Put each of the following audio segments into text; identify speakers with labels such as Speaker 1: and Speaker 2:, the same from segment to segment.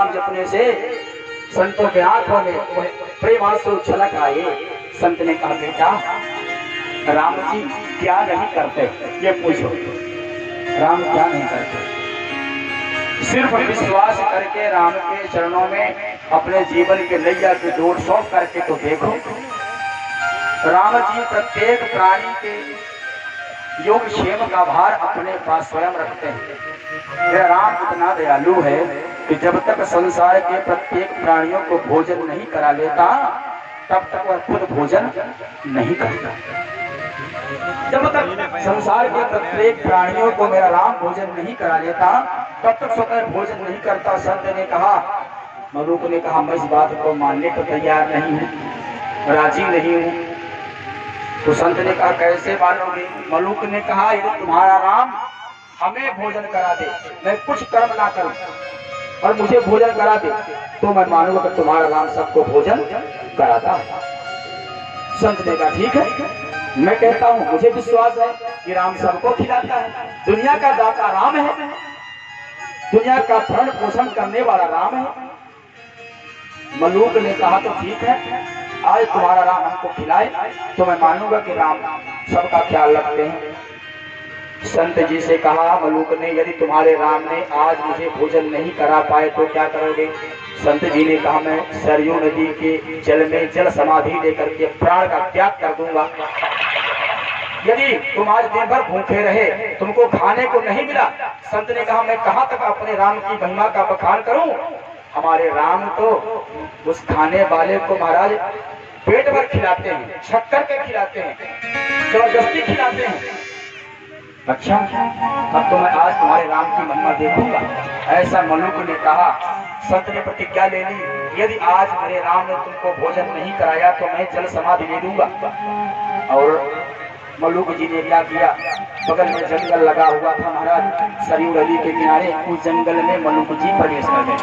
Speaker 1: नाम जपने से संतों के आंखों में प्रेमांशु छलक आए। संत ने कहा, बेटा राम जी क्या नहीं करते, ये पूछो। राम क्या नहीं करते? सिर्फ विश्वास करके राम के चरणों में अपने जीवन के नैया की डोर सौंप करके तो देखो। राम जी प्रत्येक प्राणी के योग क्षेम का भार अपने पास स्वयं रखते हैं। यह राम इतना दयालु है कि जब तक संसार के प्रत्येक प्राणियों को भोजन नहीं करा लेता, तब तक वह खुद भोजन नहीं करता। जब तक संसार के प्रत्येक प्राणियों को मेरा राम भोजन नहीं करा लेता, तब तक स्वतः भोजन नहीं करता। संत ने कहा, मलूक ने कहा, मैं इस बात को मानने को तैयार नहीं हूँ, राजी नहीं हूँ। तो संत ने कहा, कैसे मानोगे? मलूक ने कहा, यदि तुम्हारा राम हमें भोजन करा दे, मैं कुछ कर्म ना करूं और मुझे भोजन करा दे, तो मैं मानूंगा कि तुम्हारा राम सबको भोजन कराता है। संत ने कहा, ठीक है, मैं कहता हूं, मुझे विश्वास है कि राम सबको खिलाता है। दुनिया का दाता राम है, दुनिया का भरण पोषण करने वाला राम है। मलूक ने कहा, तो ठीक है, आज तुम्हारा राम हमको खिलाए तो मैं मानूंगा कि राम सबका ख्याल रखते हैं। संत जी से कहा मलूक ने, यदि तुम्हारे राम ने आज मुझे भोजन नहीं करा पाए तो क्या करोगे? संत जी ने कहा, मैं सरयू नदी के जल में जल समाधि लेकर के प्राण का त्याग कर दूंगा। यदि तुम आज दिन भर भूखे रहे, तुमको खाने को नहीं मिला, संत ने कहा, मैं कहां तक अपने राम की महिमा का बखान करूं? हमारे राम तो उस खाने वाले को महाराज पेट भर खिलाते हैं, शक्कर के खिलाते हैं, जबरदस्ती खिलाते हैं। अच्छा, अब तो मैं आज तुम्हारे राम की महिमा देखूंगा, ऐसा मलूक ने कहा। संत ने प्रतिज्ञा ले ली, यदि आज मेरे राम ने तुमको भोजन नहीं कराया तो मैं जल समाधि ले लूंगा। और मलूक जी ने क्या किया? बगल में जंगल लगा हुआ था महाराज, सरयू नदी के किनारे, उस जंगल में मलूक जी प्रवेश कर गए।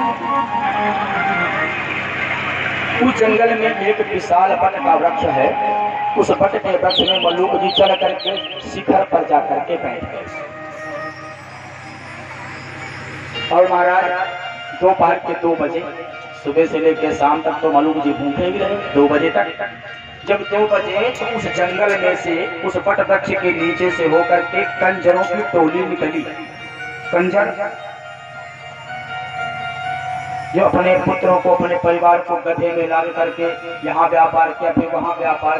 Speaker 1: उस जंगल में एक विशाल बट का वृक्ष है, उस बट के वृक्ष में मलूक जी चढ़ करके शिखर पर जाकर के बैठ गए। और महाराज दोपहर के 2 बजे, सुबह से लेकर शाम तक तो मलूक जी भूखे भी रहे, 2 बजे तक। जब 2 बजे तो उस जंगल में से, उस बट वृक्ष के नीचे से होकर के कंजरों की टोली निकली। कंजर जो अपने पुत्रों को, अपने परिवार को गधे में लाद करके यहाँ व्यापार किया, फिर वहाँ व्यापार